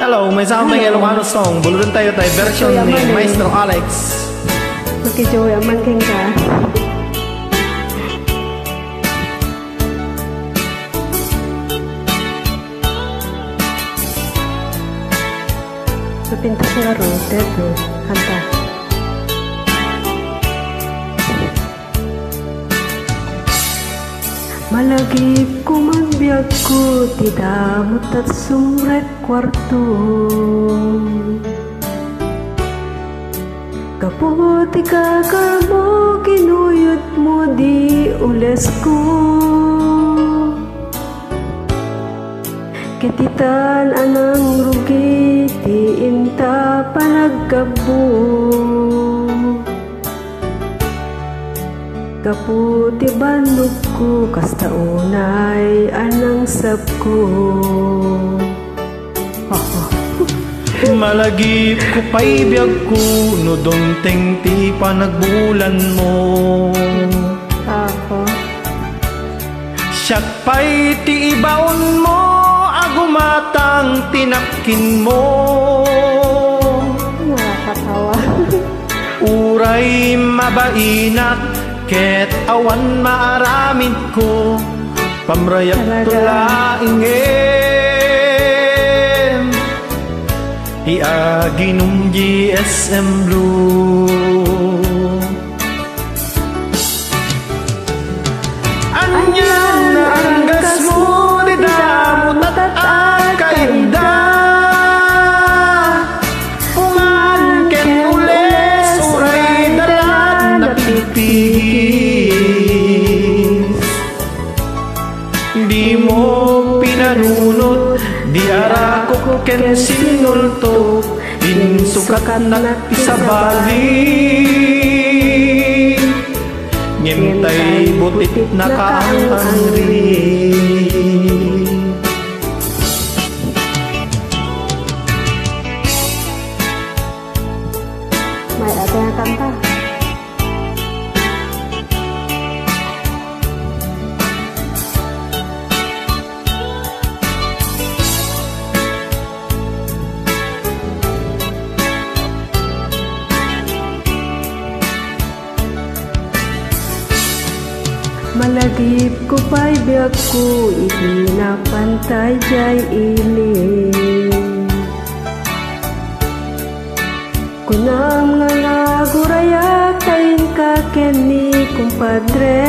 Hello, may something Ilocano song. Buluran tayo tayo version ni Maestro Alex. Makijoy ang mangking ka. Napinta ko laro, dito, kanta. Malagip ko magbiag ko, tidamot at sumret kwarto. Kaputi ka mo, kinuyot mo di ules ko. Ketitan anang rugi, di inta panagkabo. Kaputi bandog ko, kasta unay anang sab ko. Malagip ko pa'y biyag ko, nudong ti panagbulan mo. Ako Siyak pa'y ti ibaon mo, agumatang tinapkin mo. nakakatawa. Uray mabainak, ket awan maaramid ko, pamrayag tulaingin. Iaginong GSM Blue. Anyan aranggas mo, di damot at akainda. Puman ken ules, uray dalan napipigis. Di mo pinanunot, di arako ko ken sinulto, insukat na isabali. Ngintay butit na kaangri. May ada yang kanta. Malagip ko pa'y biyak ko, itinapantay jay ini. Kunam nga naguraya kain ka keni kumpadre.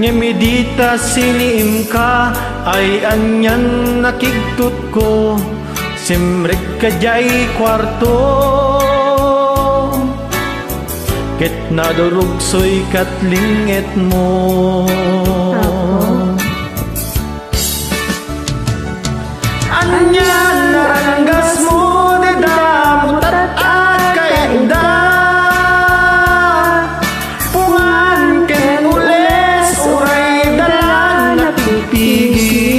Nyemedita siniim ka, ay anyan nakigtut ko, simrek ka jay kwarto. Ket nadurugsoy katlinget mo. Anyan naranggas mo, di damot at akainda. Pungan ken ules, uray dalan napipigis.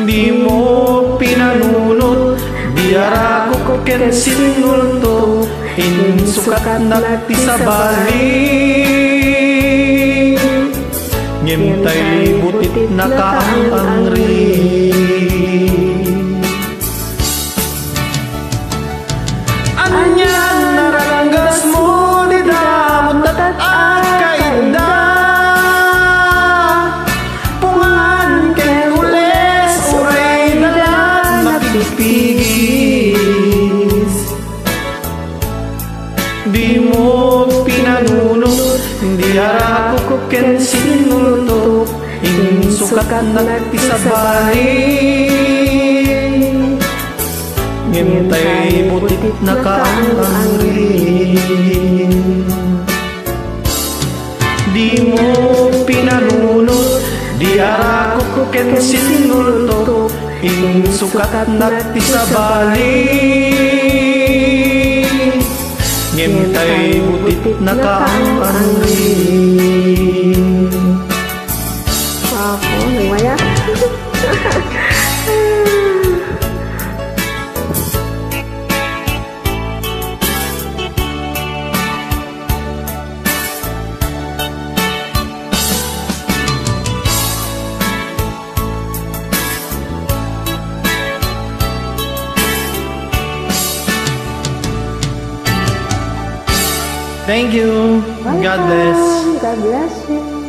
Di mo pinanunot, di arako ko ken sinulto, insukat na tisabali. Ngintay butit na kaangri. Anyan naranggas mo, di damot at akainda. Pungan ken ules, uray dalan napipigis. Di mo pinanunot, di arako ko ken sinulto, insukat na tisabali. Ngintay butit na kaangri. Di mo pinanunot, di arako ko ken sinulto, insukat na tisabali. Ngintay butit na kaangri. Ako, lumaya. Thank you. God bless. God bless you.